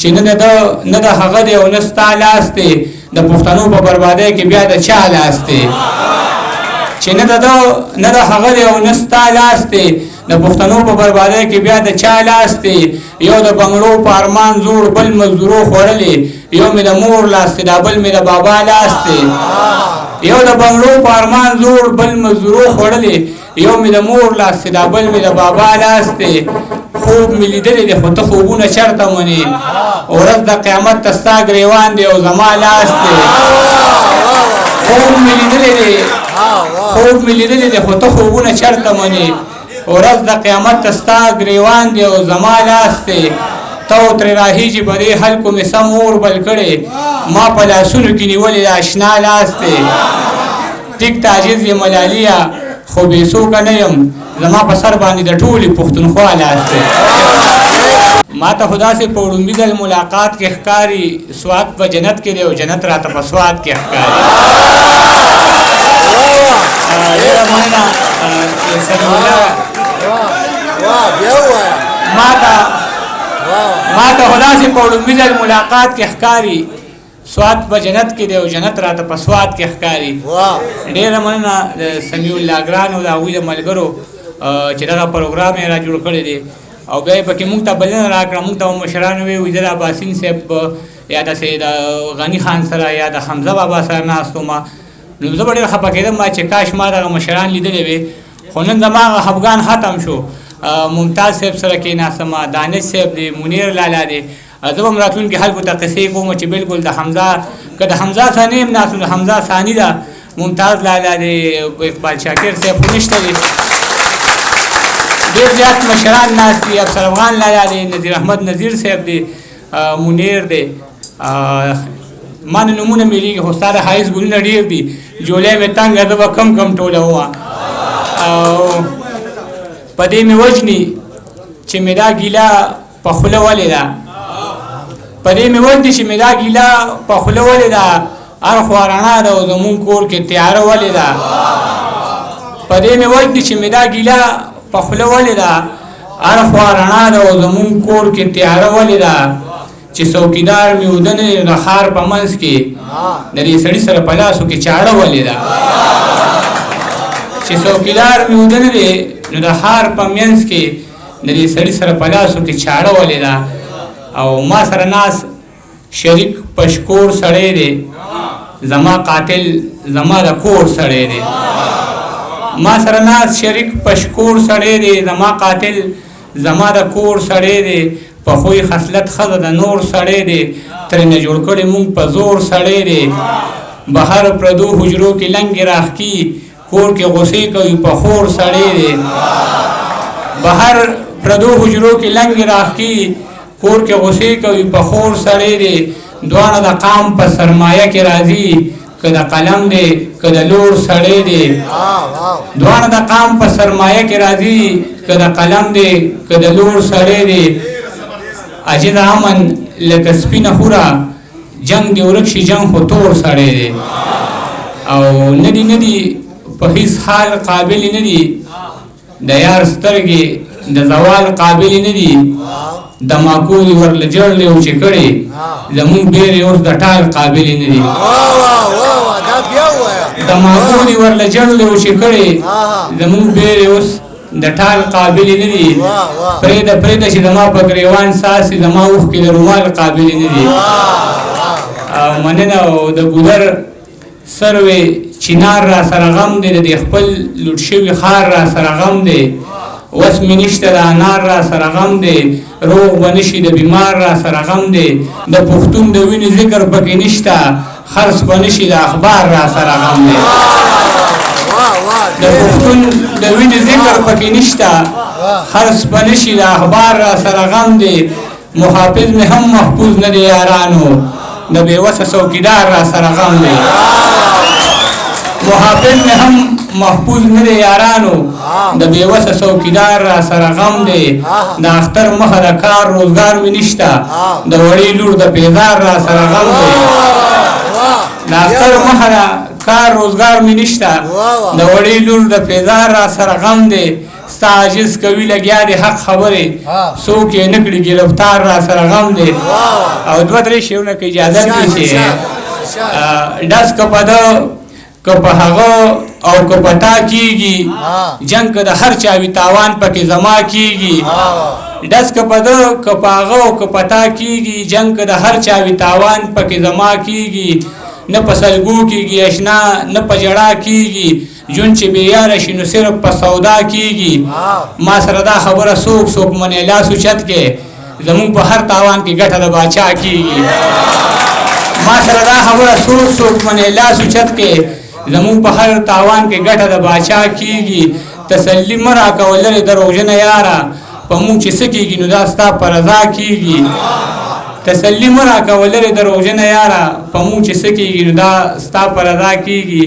چې نه د هغه دی او نه ستا لاس دی د پښتنو په بربادۍ کې بیا د چا لاس دی چې نه د هغه دی او نه ستا لاس دی د پښتنو په بربادۍ کې بیا د چا لاس دی یو د بنګړو په ارمان زوړ بل مزدورو خوړلې یو مې د مور لاس دی دا بل مې د بابا لاس دی یو د بنګړو په ارمان زوړ بل مزدورو خوړلې یو مې د مور لاس دی دا بل مې د بابا لاس دی خوب مې لیدلی دی خو ته خوبونه چېرته منې ورځ د قیامت ته ستا ګریوان دی او زما لاس دی خوب مې لیدلی دی خو ته خوبونه چېرته منې ورځ د قیامت ته ستا ګریوان دی او زما لاس دی ته ترې راهیږي په دې خلکو مې سم اور بل کړی ما په لاسونو کې نیولې د اشنا لاس دی ټیک تعجیز یې ملاليه خو بېڅوکه نه یم زما په سر باندې د ټولې پښتونخوا لاس دی ما ته خو داسې په وړومبي ځل ملاقات کې ښکاري سواد په جنت کې دی او جنت راته په سواد کې ښکاري ډېره مننه ما ته خو داسې په وړومبي ځل ملاقات کې ښکاري سواد په جنت کې دی او جنت راته په سواد کې ښکاري ډېره مننه د سمیع الله ګران او د هغوی د ملګرو چې دغه پروګرام یې را جوړ کړی دی او بیا یې پکې موږ ته بلنه راکړه موږ ته مشرانو ویل زه د عباسین صاحب یا داسې د غني خان سره یا د حمزه بابا سره ناست وم نو زه به ډېر خفه کېدم چې کاش ما دغه مشران لیدلی وې خو نن زما هغه خفګان ختم شو ممتاز صاحب سره کېناستم دانش صاحب دی منیر لالا دی زه به هم راتلونکي خلکو ته قصې کوم چې بلکل د حمزه که د حمزه ثاني هم ناست د حمزه ثاني ده ممتاز لالا دی اقبال شاکر صاحب خو نشته دی ډېر زیات مشران ناست دي افسر افغان لالا دی نظیر احمد نظیر صاحب دی منیر دی ما نه نومونه میلیږي خو ستا د ښایست ګلونه ډېر دي جولی مې تنګه زه به کم ټولومه او په دې مې وجني چې مې دا ګیله په خوله ولې ده په دې مې وجني چې مې دا ګیله په خوله ولې ده هر خوا رڼا ده او زمونږ کور کې تیاره ولې ده په دې مې وجني چې مې دا ګیله په خوله ولې ده هر خوا رڼا ده او زمونږ کور کې تیاره ولې ده چې څوکیدار مې ودنې د ښار په منځ کې د دې سړي سره په لاسو کې چاړه ولې ده چې څوکیدار مې ودنې نو د ښار په منځ کې د دې سړي سره په لاسو کې چاړه ولې ده او ما سره ناس شریک پشکور سړی دی زما قاتل زما د کور سړی دی ما سره ناس شریک پشکور سړی دی زما قاتل زما د کور سړی دی په خوی خصلت ښځه د نور سړی دی ترېنه جوړ کړی مونږ په زور سړی دی بهر پردو حجرو کې لنګې راښکي کور کې غوسې کوي په خور سړی دی بهر پردو حجرو کې لنګې راښکي کور کې غوسې کوي په خور سړی دی دواړه د قام په سرمایه کې راځي که د قلم دی که د لور سړی دی دواړه د قام په سرمایه کې راځي که د قلم دی که د لور سړی دی عجز امن لکه سپینه خوره جنگ دی ورک شي جنگ خو تور سړی دی او ندي په هیڅ حال قابل نه دي د یار سترګې د زوال قابل نه دي د ماکولی ورله جړلې او چې کړې زمونږ بیرې اوس د ټال قابل نه دي د ماکولی ورله جړلې او چې کړې زمونږ بیرې اوس د ټال قابل نه دي پرېږده چې زما په ګریوان ساسي زما اوښکې د رومال قابل نه دي مننه او د ګودر سروې چینار را سره غم دی د خپل لوټ شوي ښار را سره غم دی اوس مې نشته د انار را سره غم دی روغ به نشي د بیمار را سره غم دی د پښتون د وینې ذکر پکې نشته خرڅ به نشي د اخبار را سره غم دی د پښتون د وینې ذکر پکې نشته خرڅ به نشي د اخبار را سره غم دی محافظ مې هم محفوظ نه دی یارانو د بېوسه څوکیدار را سره غم دی محافظ مې هم محفوظ نه دی یارانو د بېوسه څوکیدار را سره غم دی د اختر مخه د کار روزګار مې نشته د وړې لور د پیزار را سره غم دی د اختر مخه د کار روزګار مې نشته د وړې لور د پیزار را سره غم دی ستا عاجز کوي لګیا دی حق خبرې څوک یې نه کړي ګرفتار را سره غم دی او دوه درې شیونه که اجازه کړي چې ډز که په ده که په هغه او که په تا کېږي جنګ که د هر چا وي تاوان پکې زما کېږي ډز که په ده که په هغه او که په تا کېږي جنګ که د هر چا وي تاوان پکې زما کېږي نه په سلګو کېږي اشنا نه په ژړا کېږي ژوند چې بېیاره شي نو صرف په سودا کېږي ما سره دا خبره څوک منې لاس اوچت کې زمونږ په هر تاوان کې ګټه د باچا کېږي ما سره دا خبره څوک منې لاس اوچت کې زمونږ په هر تاوان کې ګټه د باچا کېږي تسلي مه راکوه لرې دروغجنه یاره په مونږ چې څه کېږي نو دا ستا په رضا کېږي تسلي مه راکوه لرې دروغجنه یاره په مونږ چې څه کېږي نو دا ستا په رضا کېږي